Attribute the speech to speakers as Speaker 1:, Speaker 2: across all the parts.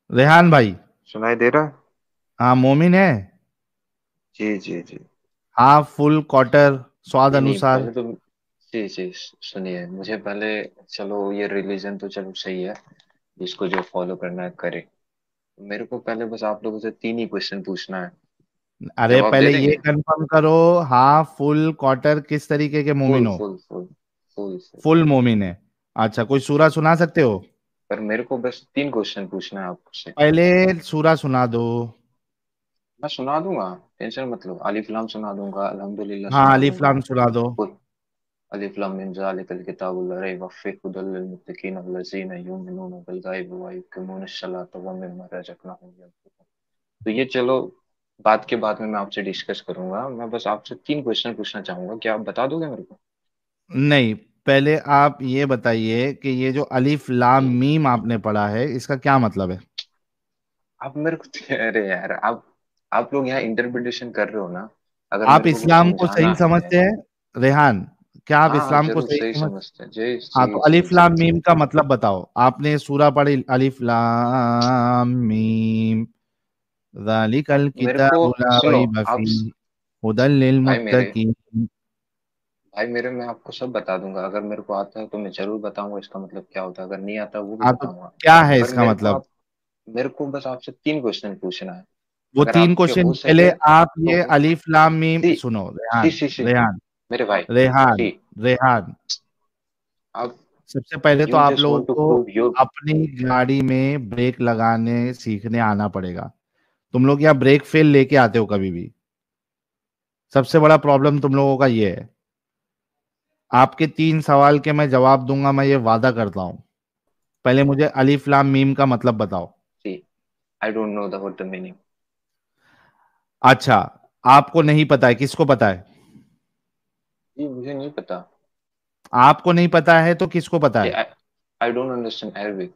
Speaker 1: रेहान भाई।
Speaker 2: सुनाई दे रहा है?
Speaker 1: हाँ, मोमिन है।
Speaker 2: जी जी जी।
Speaker 1: हाफ फुल क्वार्टर, स्वाद
Speaker 2: नहीं नहीं,
Speaker 1: अनुसार।
Speaker 2: पहले तो जी जी सुनिए मुझे पहले। चलो ये रिलीजन तो चलो सही है, जिसको जो फॉलो करना है करे। मेरे को पहले बस आप लोगों से तीन ही क्वेश्चन पूछना है।
Speaker 1: अरे
Speaker 2: जवाब दे
Speaker 1: पहले ये
Speaker 2: देंगे?
Speaker 1: कंफर्म करो, हाफ फुल क्वार्टर किस तरीके के मोमिन
Speaker 2: फुल
Speaker 1: हो।
Speaker 2: Full full full full.
Speaker 1: Full मोमिन है। अच्छा, कोई सूरा सुना सकते हो?
Speaker 2: पर मेरे को बस तीन क्वेश्चन पूछना है आपसे।
Speaker 1: पहले सूरा सुना दो।
Speaker 2: मैं सुना दूंगा, टेंशन मत लो। अलिफ लाम सुना दूंगा, अल्हम्दुलिल्लाह
Speaker 1: हाँ,
Speaker 2: सुना
Speaker 1: अलिफ
Speaker 2: दूंगा।
Speaker 1: लाम सुना दो।
Speaker 2: कुल अलिफ लाम मिन ज़ालिकल किताबु ला रैब फीह हुदल लिल मुत्तकीन अल्लज़ीना युमिनूना बिल गैबि व युक़ीमूना अस्सलाता व मिम्मा रज़क़नाहुम यunfiqून। तो ये चलो बात के बाद में मैं आपसे डिस्कस करूंगा। मैं बस आपसे तीन क्वेश्चन पूछना चाहूंगा, क्या आप बता दोगे मेरे को?
Speaker 1: नहीं, पहले आप ये बताइए कि ये जो अलिफ लाम
Speaker 2: जी।
Speaker 1: मीम आपने पढ़ा है, इसका क्या मतलब है?
Speaker 2: आप मेरे को अरे यार, आप लोग यहाँ इंटरप्रिटेशन कर रहे हो ना। अगर
Speaker 1: आप
Speaker 2: मेरे को कुछ
Speaker 1: इस्लाम को
Speaker 2: समझाना
Speaker 1: सही
Speaker 2: है।
Speaker 1: समझते हैं रेहान? क्या आप
Speaker 2: हाँ हाँ,
Speaker 1: इस्लाम को
Speaker 2: जरूर
Speaker 1: सही
Speaker 2: सही
Speaker 1: समझ?
Speaker 2: समझते हैं जी
Speaker 1: हाँ, तो
Speaker 2: जी जी
Speaker 1: अलिफ
Speaker 2: जी।
Speaker 1: लाम मीम का मतलब बताओ। आपने सूरा पढ़ी, अलिफ लाम मीम, ज़ालिकल
Speaker 2: मेरे को
Speaker 1: किताबु ला
Speaker 2: सुनो
Speaker 1: रैब
Speaker 2: आप।
Speaker 1: फीह हुदल लिल
Speaker 2: भाई मेरे
Speaker 1: मुत्तकीन।
Speaker 2: भाई मेरे मैं आपको सब बता दूंगा। अगर मेरे को आता है तो मैं जरूर बताऊंगा इसका मतलब क्या होता है, अगर नहीं आता वो भी
Speaker 1: हाँ, तो
Speaker 2: बताऊंगा।
Speaker 1: क्या है
Speaker 2: पर
Speaker 1: इसका मतलब?
Speaker 2: मेरे को बस आपसे तीन क्वेश्चन पूछना है।
Speaker 1: वो
Speaker 2: अगर
Speaker 1: तीन
Speaker 2: आपके
Speaker 1: क्वेश्चन
Speaker 2: हो
Speaker 1: पहले
Speaker 2: सके
Speaker 1: आप
Speaker 2: तो
Speaker 1: ये अलिफ लाम मीम
Speaker 2: सी
Speaker 1: सुनो
Speaker 2: सी
Speaker 1: रेहान।
Speaker 2: सी सी
Speaker 1: रेहान,
Speaker 2: मेरे भाई
Speaker 1: रेहान,
Speaker 2: सी।
Speaker 1: रेहान।
Speaker 2: आप
Speaker 1: सबसे पहले तो
Speaker 2: यू
Speaker 1: आप
Speaker 2: जस्ट
Speaker 1: लोगों
Speaker 2: वांट टू
Speaker 1: को
Speaker 2: प्रूव योर।
Speaker 1: अपनी गाड़ी में ब्रेक लगाने सीखने आना पड़ेगा। तुम लोग यहाँ ब्रेक फेल लेके आते हो कभी भी। सबसे बड़ा प्रॉब्लम तुम लोगों का ये है। आपके तीन सवाल के मैं जवाब दूंगा, मैं ये वादा करता हूं। पहले मुझे अलिफ लाम मीम का मतलब बताओ।
Speaker 2: See I don't know the what the meaning.
Speaker 1: अच्छा, आपको नहीं पता है, किसको पता है?
Speaker 2: जी मुझे नहीं पता।
Speaker 1: आपको नहीं पता है तो किसको पता
Speaker 2: जी
Speaker 1: है?
Speaker 2: I don't understand Arabic,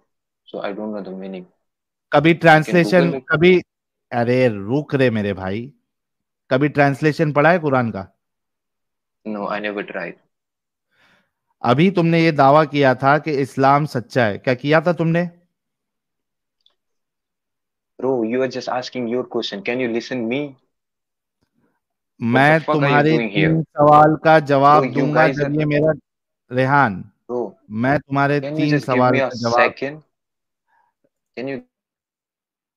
Speaker 2: so I don't know the meaning.
Speaker 1: कभी
Speaker 2: I can
Speaker 1: translation
Speaker 2: Google it.
Speaker 1: कभी। अरे रुक रे मेरे भाई, कभी ट्रांसलेशन पढ़ा है कुरान का?
Speaker 2: No I never tried.
Speaker 1: अभी तुमने ये दावा किया था कि इस्लाम सच्चा है, क्या किया था तुमने?
Speaker 2: Bro you are just asking your question, can you listen me? What the
Speaker 1: मैं
Speaker 2: फक आर यू
Speaker 1: तुम्हारे
Speaker 2: डूइंग हियर?
Speaker 1: तीन सवाल का
Speaker 2: ब्रो
Speaker 1: जवाब
Speaker 2: यू
Speaker 1: दूंगा
Speaker 2: गाइस
Speaker 1: जब
Speaker 2: आर।
Speaker 1: ये मेरा। रेहान,
Speaker 2: ब्रो
Speaker 1: मैं तुम्हारे
Speaker 2: कैन यू
Speaker 1: तीन
Speaker 2: जस्ट गिव
Speaker 1: सवाल
Speaker 2: मी अ
Speaker 1: का जवाब।
Speaker 2: Second? Can you?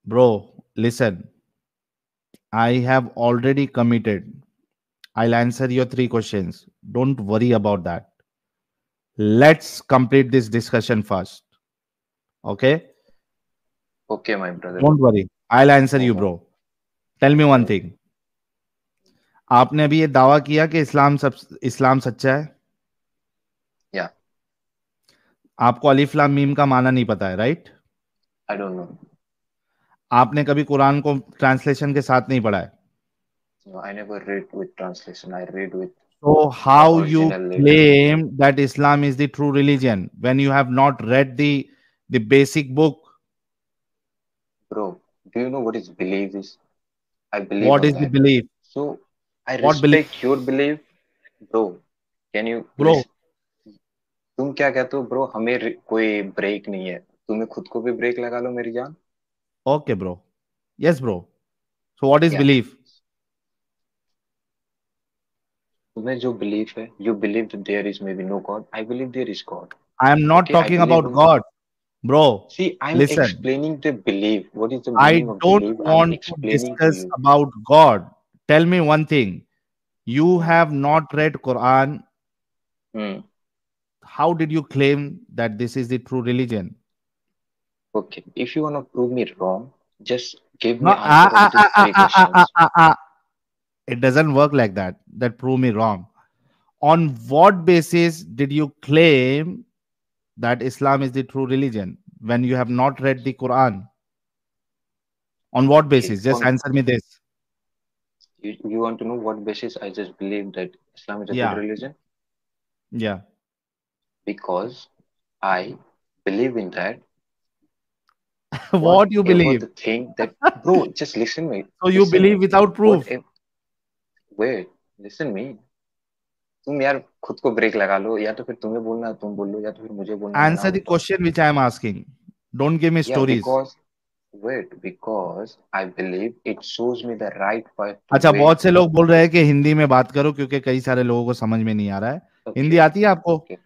Speaker 1: Bro, listen, I have already committed. I'll answer your three questions. Don't worry about that. Let's complete this discussion first. Okay?
Speaker 2: Okay my brother.
Speaker 1: Don't worry. I'll answer you,
Speaker 2: hmm
Speaker 1: bro. Tell me one
Speaker 2: hmm,
Speaker 1: thing. आपने अभी ये दावा किया कि इस्लाम सच्चा है।
Speaker 2: या
Speaker 1: आपको अलिफ लाम मीम का माना नहीं पता है, राइट?
Speaker 2: I don't no.
Speaker 1: आपने कभी कुरान को ट्रांसलेशन के साथ नहीं पढ़ा है।
Speaker 2: No, I never read with translation. I read with
Speaker 1: So
Speaker 2: the
Speaker 1: how you
Speaker 2: original letter.
Speaker 1: claim that Islam is the true religion when you have not read the basic book?
Speaker 2: Bro, do you know what is belief is? I believe
Speaker 1: What
Speaker 2: on
Speaker 1: is the
Speaker 2: that.
Speaker 1: belief?
Speaker 2: So I
Speaker 1: What belief,
Speaker 2: respect your belief, bro. Can you
Speaker 1: bro?
Speaker 2: please? तुम क्या कहते हो bro? हमें कोई break नहीं है। तुम्हें खुद को भी ब्रेक लगा लो मेरी जान।
Speaker 1: Okay, bro. Yes, bro. So what is
Speaker 2: या
Speaker 1: belief?
Speaker 2: तुम्हें जो बिलीफ है, you believe that there is may be no God, I believe there is God.
Speaker 1: I am not
Speaker 2: okay I
Speaker 1: talking
Speaker 2: believe
Speaker 1: about
Speaker 2: in.
Speaker 1: God, bro.
Speaker 2: See I am
Speaker 1: Listen,
Speaker 2: explaining the believe, what is the
Speaker 1: I
Speaker 2: meaning of
Speaker 1: don't
Speaker 2: believe, I am
Speaker 1: want to
Speaker 2: explaining to
Speaker 1: discuss
Speaker 2: you.
Speaker 1: about God. Tell me one thing. You have not read Quran.
Speaker 2: Hmm.
Speaker 1: How did you claim that this is the true religion?
Speaker 2: Okay, if you want to prove me wrong, just give
Speaker 1: No,
Speaker 2: me answer of these three questions.
Speaker 1: it doesn't work like that. That prove me wrong. On what basis did you claim that Islam is the true religion when you have not read the Quran? On what
Speaker 2: Okay,
Speaker 1: basis? Just answer me this.
Speaker 2: you want to know what basis I just believe that Islam is a good
Speaker 1: Yeah,
Speaker 2: religion?
Speaker 1: yeah.
Speaker 2: Because I believe in that.
Speaker 1: What you
Speaker 2: Whatever
Speaker 1: believe?
Speaker 2: the thing that, bro, just listen me,
Speaker 1: So you
Speaker 2: listen
Speaker 1: believe
Speaker 2: me.
Speaker 1: without proof?
Speaker 2: Whatever, wait, listen me. तुम यार खुद को break लगा लो, या तो फिर तुम्हें बोलना है तुम बोल लो, या तो फिर मुझे बोलना है मैं
Speaker 1: Answer
Speaker 2: ना
Speaker 1: the
Speaker 2: बोलता हूँ।
Speaker 1: question which I am asking. Don't give me
Speaker 2: या
Speaker 1: stories.
Speaker 2: wait, because I believe it shows me the right path to
Speaker 1: अच्छा,
Speaker 2: win.
Speaker 1: बहुत से लोग बोल रहे हैं कि हिंदी में बात करो क्योंकि कई सारे लोगों को समझ में नहीं आ रहा है।
Speaker 2: ओके,
Speaker 1: हिंदी आती है आपको?
Speaker 2: ओके,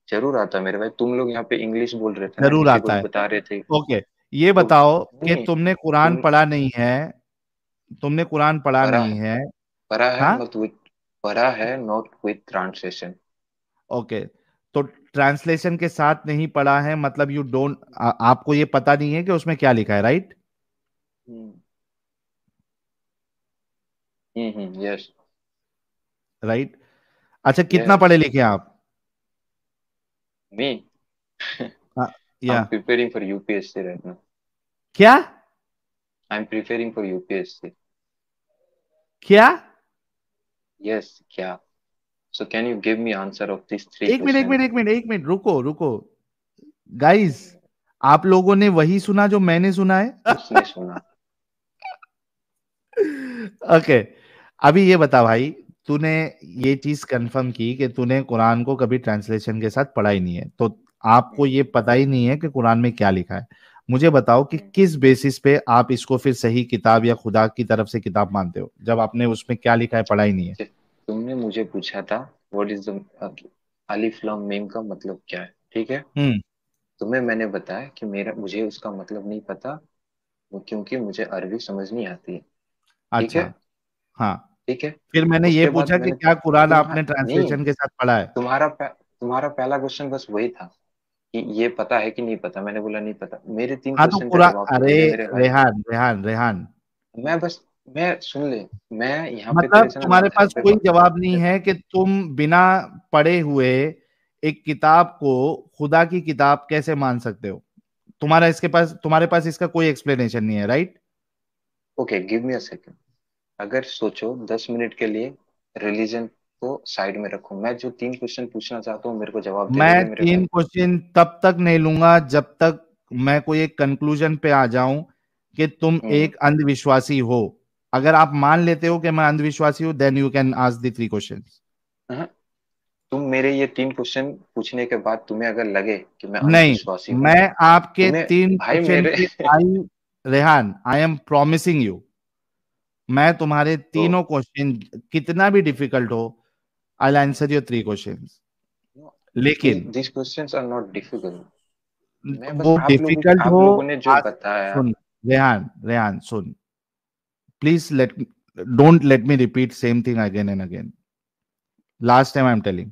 Speaker 2: जरूर आता मेरे भाई। तुम लोग यहाँ पे इंग्लिश बोल रहे थे ना,
Speaker 1: जरूर
Speaker 2: किसी को
Speaker 1: आता है।
Speaker 2: बता रहे थे
Speaker 1: ओके, ये
Speaker 2: तो।
Speaker 1: बताओ कि
Speaker 2: नहीं,
Speaker 1: तुमने कुरान
Speaker 2: तुम
Speaker 1: पढ़ा नहीं है? तुमने कुरान पढ़ा
Speaker 2: पढ़ा
Speaker 1: नहीं
Speaker 2: है,
Speaker 1: है?
Speaker 2: पढ़ा है
Speaker 1: हाँ,
Speaker 2: नॉट विथ, पढ़ा है नॉट विथ ट्रांसलेशन।
Speaker 1: ओके। तो ट्रांसलेशन के साथ नहीं पढ़ा है मतलब यू डोंट, आपको ये पता नहीं है कि उसमें क्या लिखा है, राइट?
Speaker 2: हम्म, यस,
Speaker 1: राइट। अच्छा, कितना
Speaker 2: यस।
Speaker 1: पढ़े लिखे हैं आप?
Speaker 2: मी,
Speaker 1: हाँ,
Speaker 2: आई एम
Speaker 1: या
Speaker 2: preparing for UPSC right now.
Speaker 1: क्या?
Speaker 2: I am preparing for UPSC.
Speaker 1: क्या?
Speaker 2: यस, क्या? So can you give me answer of this three
Speaker 1: एक मिनट, एक
Speaker 2: क्वेश्चन?
Speaker 1: मिनट, एक मिनट, एक मिनट, रुको रुको। गाइस, आप लोगों ने वही सुना जो मैंने सुना है?
Speaker 2: कुछ नहीं सुना।
Speaker 1: ओके, अभी ये बता भाई, तूने ये चीज कंफर्म की कि तूने कुरान को कभी ट्रांसलेशन के साथ पढ़ा ही नहीं है, तो आपको
Speaker 2: हम्म,
Speaker 1: ये पता ही नहीं है कि कुरान में क्या लिखा है। मुझे बताओ कि
Speaker 2: हम्म।
Speaker 1: किस बेसिस पे आप इसको फिर सही किताब या खुदा की तरफ से किताब मानते हो, जब आपने उसमें क्या लिखा है पढ़ा ही नहीं है।
Speaker 2: तुमने मुझे पूछा था व्हाट इज द अलिफ लाम मीम का मतलब क्या है, ठीक है?
Speaker 1: हम्म।
Speaker 2: तुम्हें मैंने बताया कि मेरा मुझे उसका मतलब नहीं पता, वो क्योंकि मुझे अरबी समझ नहीं आती है। ठीक
Speaker 1: अच्छा।
Speaker 2: है,
Speaker 1: हाँ।
Speaker 2: ठीक है।
Speaker 1: फिर मैंने ये
Speaker 2: उसके बाद
Speaker 1: पूछा कि
Speaker 2: मैंने
Speaker 1: क्या कुरान आपने
Speaker 2: नहीं,
Speaker 1: ट्रांसलेशन के साथ पढ़ा है?
Speaker 2: तुम्हारा पहला क्वेश्चन बस वही था कि ये पता है कि नहीं पता। मैंने बोला नहीं पता। मेरे तीन
Speaker 1: हाँ, तो
Speaker 2: क्वेश्चन का
Speaker 1: कुरान,
Speaker 2: जवाब तो
Speaker 1: अरे,
Speaker 2: दे दे मेरे भाई।
Speaker 1: रेहान रेहान रेहान,
Speaker 2: मैं बस, मैं सुन ले, मैं यहाँ पे तेरे
Speaker 1: मतलब
Speaker 2: से ना
Speaker 1: तुम्हारे
Speaker 2: माथा
Speaker 1: पास
Speaker 2: पे
Speaker 1: कोई जवाब नहीं है कि तुम बिना पढ़े हुए एक किताब को खुदा की किताब कैसे मान सकते हो? तुम्हारे पास इसका कोई एक्सप्लेनेशन नहीं है, right?
Speaker 2: Okay, give me a second. अगर सोचो 10 मिनट के लिए, रिलीजन को साइड में रखो, मैं जो तीन क्वेश्चन पूछना चाहता हूँ मेरे को जवाब दे दोगे
Speaker 1: मैं
Speaker 2: मेरे
Speaker 1: तीन
Speaker 2: भाई?
Speaker 1: क्वेश्चन तब तक नहीं लूंगा जब तक मैं कोई एक कंक्लूजन पे आ जाऊं कि तुम
Speaker 2: हम्म।
Speaker 1: एक अंधविश्वासी हो। अगर आप मान लेते हो कि मैं अंधविश्वासी हूं, then you can ask the 3 question.
Speaker 2: हाँ, तुम मेरे ये तीन क्वेश्चन पूछने के बाद तुम्हें अगर लगे कि मैं
Speaker 1: नहीं,
Speaker 2: अंधविश्वासी हूँ,
Speaker 1: मैं आपके
Speaker 2: तुम्हें,
Speaker 1: तीन
Speaker 2: भाई
Speaker 1: क्वेश्चन
Speaker 2: मेरे
Speaker 1: के I, Rehan, I am promising you, मैं तुम्हारे
Speaker 2: तो
Speaker 1: तीनों क्वेश्चन कितना भी डिफिकल्ट हो, आई आंसर योर 3 क्वेश्चंस। लेकिन
Speaker 2: this questions are not difficult. मैं बस
Speaker 1: वो डिफिकल्ट हो,
Speaker 2: आप लोगों ने जो
Speaker 1: आज
Speaker 2: बताया।
Speaker 1: सुन, रेहान रेहान सुन, please let, don't let me repeat same thing again and again. Last time I am telling,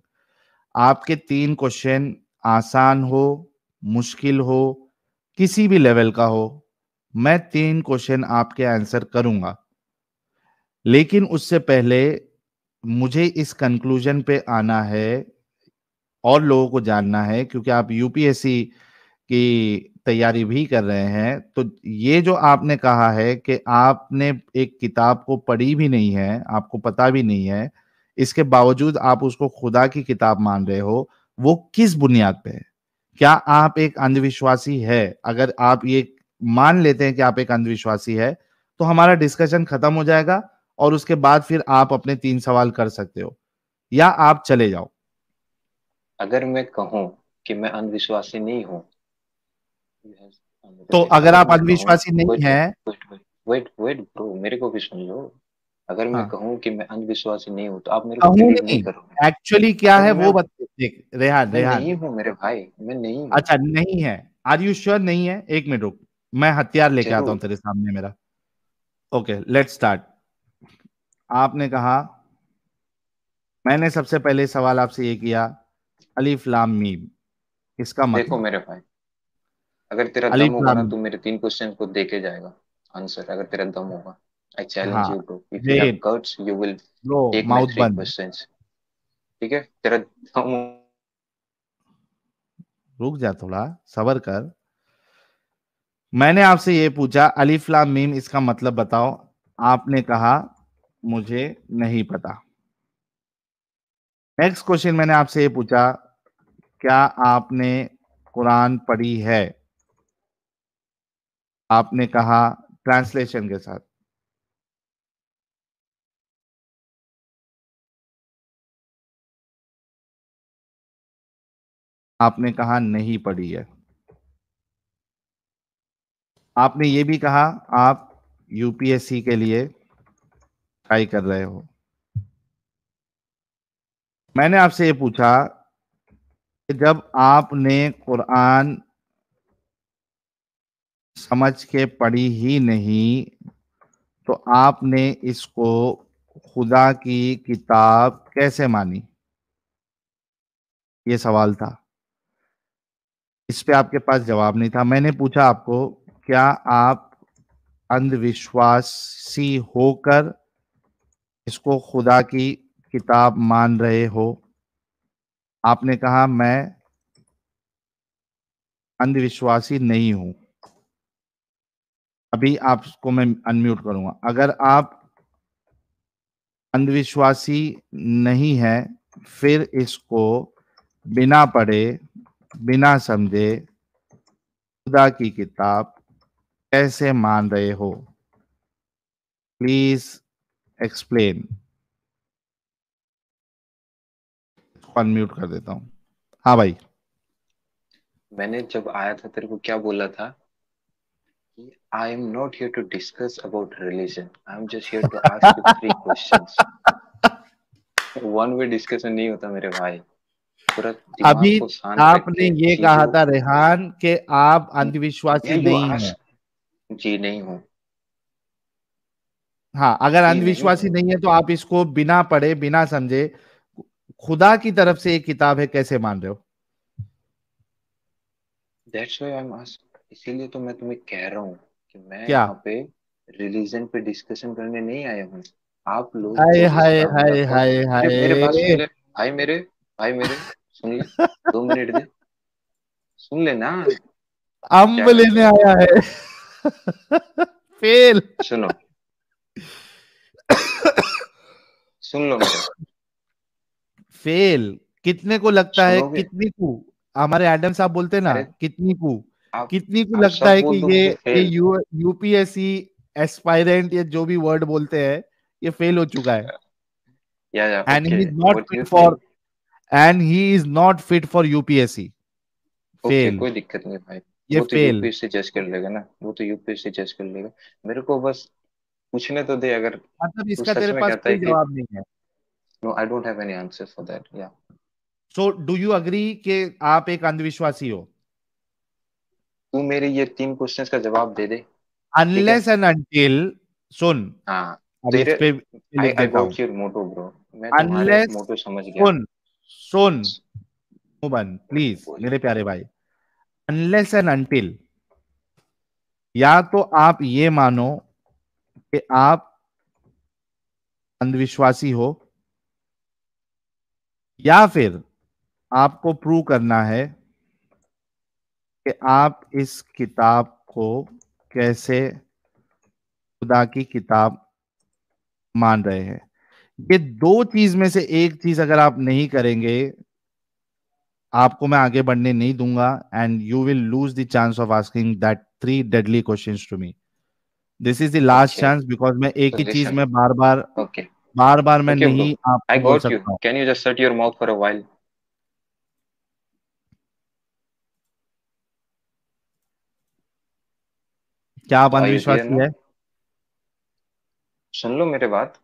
Speaker 1: आपके 3 क्वेश्चन आसान हो, मुश्किल हो, किसी भी लेवल का हो, मैं 3 क्वेश्चन आपके आंसर करूंगा। लेकिन उससे पहले मुझे इस कंक्लूजन पे आना है और लोगों को जानना है, क्योंकि आप यूपीएससी की तैयारी भी कर रहे हैं। तो ये जो आपने कहा है कि आपने एक किताब को पढ़ी भी नहीं है, आपको पता भी नहीं है, इसके बावजूद आप उसको खुदा की किताब मान रहे हो, वो किस बुनियाद पे है? क्या आप एक अंधविश्वासी है? अगर आप ये मान लेते हैं कि आप एक अंधविश्वासी है, तो हमारा डिस्कशन खत्म हो जाएगा और उसके बाद फिर आप अपने 3 सवाल कर सकते हो, या आप चले जाओ।
Speaker 2: अगर मैं कहूँ कि मैं अंधविश्वासी नहीं हूँ,
Speaker 1: तो अगर
Speaker 2: अगर
Speaker 1: आप
Speaker 2: मैं कहूँ,
Speaker 1: अंधविश्वासी नहीं
Speaker 2: वेट
Speaker 1: है,
Speaker 2: wait wait wait wait bro, मेरे को भी सुन लो। अगर मैं
Speaker 1: हाँ,
Speaker 2: कहूँ कि मैं अंधविश्वासी नहीं हूँ तो आप मेरे को
Speaker 1: कहूं
Speaker 2: बिलीव नहीं
Speaker 1: नहीं,
Speaker 2: करोगे।
Speaker 1: एक्चुअली क्या
Speaker 2: अगर
Speaker 1: है
Speaker 2: मैं
Speaker 1: वो बता, देख रेहान
Speaker 2: मैं
Speaker 1: रेहान,
Speaker 2: नहीं हूँ मेरे भाई, मैं नहीं हूँ।
Speaker 1: अच्छा नहीं है? आर यू श्योर नहीं है? एक मिनट रुक, मैं हथियार लेके आता हूं
Speaker 2: जरूर।
Speaker 1: तेरे सामने मेरा। Okay, let's start. आपने कहा, मैंने सबसे पहले सवाल आपसे ये किया, अलिफ लाम मीम, इसका
Speaker 2: देखो
Speaker 1: मतलब,
Speaker 2: मेरे भाई, अगर तेरा दम
Speaker 1: अलिफ
Speaker 2: होगा
Speaker 1: लाम
Speaker 2: ना
Speaker 1: मीम,
Speaker 2: तो मेरे तीन क्वेश्चन को दे के जाएगा आंसर, अगर तेरा दम होगा। आई चैलेंज
Speaker 1: हाँ,
Speaker 2: you bro, if you have
Speaker 1: wait
Speaker 2: guts you will
Speaker 1: bro,
Speaker 2: take my
Speaker 1: mouth
Speaker 2: three
Speaker 1: बंद,
Speaker 2: क्वेश्चंस। ठीक है, तेरा दम
Speaker 1: रुक जा थोड़ा, सबर कर। मैंने आपसे ये पूछा अलिफ लाम मीम इसका मतलब बताओ, आपने कहा मुझे नहीं पता। नेक्स्ट क्वेश्चन मैंने आपसे ये पूछा, क्या आपने कुरान पढ़ी है? आपने कहा ट्रांसलेशन के साथ। आपने कहा नहीं पढ़ी है। आपने ये भी कहा आप यूपीएससी के लिए ट्राई कर रहे हो। मैंने आपसे ये पूछा कि जब आपने कुरान समझ के पढ़ी ही नहीं तो आपने इसको खुदा की किताब कैसे मानी? ये सवाल था। इस पे आपके पास जवाब नहीं था। मैंने पूछा आपको, क्या आप अंधविश्वासी होकर इसको खुदा की किताब मान रहे हो? आपने कहा मैं अंधविश्वासी नहीं हूं। अभी आपको मैं अनम्यूट करूंगा। अगर आप अंधविश्वासी नहीं है, फिर इसको बिना पढ़े बिना समझे खुदा की किताब कैसे मान रहे हो? Please explain. अनम्यूट कर देता हूं। हाँ भाई।
Speaker 2: मैंने जब आया था तेरे को क्या बोला था कि I am not here to discuss about religion, I am just here to ask you 3 questions. One way discussion नहीं होता मेरे भाई, पूरा दिमाग
Speaker 1: अभी
Speaker 2: को शांत रख
Speaker 1: आपने
Speaker 2: के
Speaker 1: ये कहा
Speaker 2: चीजों।
Speaker 1: था रेहान कि आप अंधविश्वासी
Speaker 2: यू
Speaker 1: नहीं हैं।
Speaker 2: आस्क। जी नहीं हूँ।
Speaker 1: हाँ, अगर
Speaker 2: जी नहीं
Speaker 1: अंधविश्वासी
Speaker 2: हूँ।
Speaker 1: नहीं है तो आप इसको बिना पढ़े बिना समझे खुदा की तरफ से एक किताब है कैसे मान रहे हो?
Speaker 2: That's why I am ask, इसीलिए तो मैं तुम्हें कह रहा हूँ कि मैं
Speaker 1: क्या?
Speaker 2: यहाँ पे रिलीजन पे डिस्कशन करने नहीं आया हूँ। आप लोग
Speaker 1: हाय
Speaker 2: जो
Speaker 1: हाय
Speaker 2: इस्लाम
Speaker 1: हाय
Speaker 2: धर्म,
Speaker 1: हाय
Speaker 2: मेरे बात सुन
Speaker 1: हाय।
Speaker 2: ले भाई मेरे, भाई मेरे, सुन ले, 2 मिनट दे, सुन ले ना।
Speaker 1: अम्ब
Speaker 2: क्या
Speaker 1: लेने
Speaker 2: करते हो?
Speaker 1: आया है। फेल।
Speaker 2: सुनो, सुन लो मेरे।
Speaker 1: फेल। कितने को लगता है,
Speaker 2: सुनोगे?
Speaker 1: कितनी को? हमारे एडम साहब बोलते ना,
Speaker 2: अरे
Speaker 1: कितनी को?
Speaker 2: आप
Speaker 1: कितनी को
Speaker 2: आप
Speaker 1: लगता
Speaker 2: सब
Speaker 1: है कि
Speaker 2: बोल
Speaker 1: ये
Speaker 2: दोगे
Speaker 1: ये
Speaker 2: फेल।
Speaker 1: यूपीएससी एस्पायरेंट, ये जो भी वर्ड बोलते हैं, ये फेल हो चुका है?
Speaker 2: या
Speaker 1: and
Speaker 2: okay,
Speaker 1: he is not
Speaker 2: what
Speaker 1: fit
Speaker 2: you
Speaker 1: for
Speaker 2: think?
Speaker 1: And he is not fit for UPSC.
Speaker 2: Okay,
Speaker 1: fail.
Speaker 2: कोई दिक्कत नहीं भाई।
Speaker 1: ये
Speaker 2: वो तो
Speaker 1: फेल।
Speaker 2: यूपीएससी जज कर लेगा ना, वो तो यूपीएससी जज कर लेगा। मेरे को बस पूछने तो दे, अगर
Speaker 1: मतलब
Speaker 2: तू
Speaker 1: इसका
Speaker 2: सच
Speaker 1: तेरे
Speaker 2: में
Speaker 1: पास
Speaker 2: कहता है
Speaker 1: कोई
Speaker 2: कि
Speaker 1: जवाब नहीं है?
Speaker 2: No I don't have any answer for that या।
Speaker 1: सो डू यू अग्री कि आप एक अंधविश्वासी हो?
Speaker 2: तू मेरे ये 3 क्वेश्चंस का जवाब दे दे। ठीक है।
Speaker 1: अनलेस एंड अनटिल, सुन,
Speaker 2: हाँ।
Speaker 1: अब
Speaker 2: तेरे,
Speaker 1: इस पे
Speaker 2: आई
Speaker 1: लिख
Speaker 2: आई
Speaker 1: देता हूं।
Speaker 2: गॉट योर मोटो ब्रो, मैं तुम्हारे
Speaker 1: अनलेस,
Speaker 2: मोटो समझ गया।
Speaker 1: सुन, सुन, मुबन प्लीज
Speaker 2: बोल।
Speaker 1: मेरे प्यारे भाई। अनलेस एंड अनटिल, या तो आप ये मानो कि आप अंधविश्वासी हो, या फिर आपको प्रूव करना है कि आप इस किताब को कैसे खुदा की किताब मान रहे हैं। ये दो चीज में से एक चीज अगर आप नहीं करेंगे, आपको मैं आगे बढ़ने नहीं दूंगा and you will lose the chance of asking that 3 deadly questions to me. This is the last
Speaker 2: okay,
Speaker 1: chance, because मैं एक
Speaker 2: तो
Speaker 1: ही चीज
Speaker 2: लिसन।
Speaker 1: में बार बार
Speaker 2: ओके,
Speaker 1: बार बार मैं
Speaker 2: ओके ब्रो,
Speaker 1: नहीं
Speaker 2: आई
Speaker 1: आपको बोल
Speaker 2: गॉट यू,
Speaker 1: सकता हूं।
Speaker 2: Can you just shut your mouth for a while?
Speaker 1: क्या आप
Speaker 2: तो आर यू हियर
Speaker 1: अंधविश्वासी है?
Speaker 2: नाउ? सुन लो मेरे बात,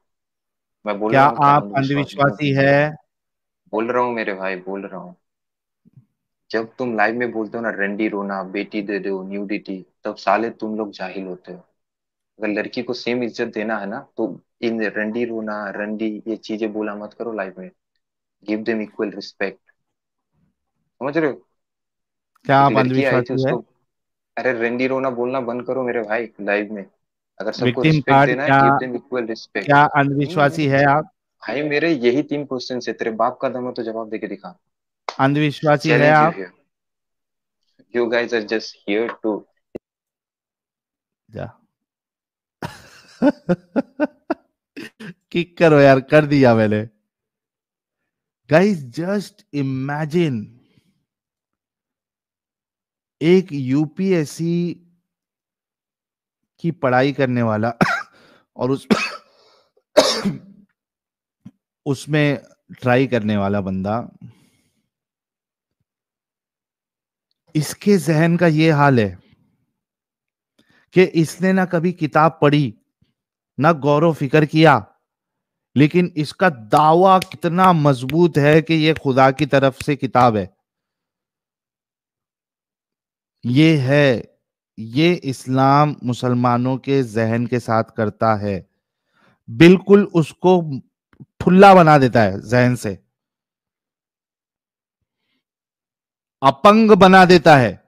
Speaker 2: मैं बोल
Speaker 1: क्या
Speaker 2: रहा हूँ कि
Speaker 1: आप
Speaker 2: अंधविश्वासी हूँ
Speaker 1: अंधविश्वासी
Speaker 2: कि
Speaker 1: है?
Speaker 2: नहीं। बोल रहा हूँ मेरे भाई, बोल रहा हूँ। जब तुम लाइव में बोलते हो ना रंडी रोना, बेटी दे दो, न्यूडिटी, तब साले तुम लोग जाहिल होते हो। अगर लड़की को सेम इज्जत देना है ना तो इन रंडी रोना, रंडी, ये चीजें बोला मत करो लाइव में। Give them equal respect. समझ रहे हो?
Speaker 1: क्या
Speaker 2: एक
Speaker 1: आप
Speaker 2: लड़की आई थी
Speaker 1: अंधविश्वासी है?
Speaker 2: उसको, अरे रंडी रोना बोलना बंद करो मेरे भाई लाइव में। अगर सबको
Speaker 1: विक्टिम
Speaker 2: रिस्पेक्ट
Speaker 1: कार्ड,
Speaker 2: देना है,
Speaker 1: क्या
Speaker 2: गिव देम इक्वल रिस्पेक्ट।
Speaker 1: क्या अंधविश्वासी है आप?
Speaker 2: भाई मेरे यही 3 क्वेश्चन है, तेरे बाप का दम है तो जवाब देके दिखा।
Speaker 1: अंधविश्वासी है
Speaker 2: चैलेंज यू
Speaker 1: आप?
Speaker 2: Here, you guys are just here to.
Speaker 1: जा। किक करो यार, कर दिया मैंने। गाइस जस्ट इमेजिन, एक यूपीएससी की पढ़ाई करने वाला और उस उसमें ट्राई करने वाला बंदा, इसके जहन का ये हाल है कि इसने ना कभी किताब पढ़ी, ना गौर फिक्र किया, लेकिन इसका दावा कितना मजबूत है कि ये खुदा की तरफ से किताब है। ये है, ये इस्लाम मुसलमानों के जहन के साथ करता है, बिल्कुल उसको ठुल्ला बना देता है, जहन से अपंग बना देता है।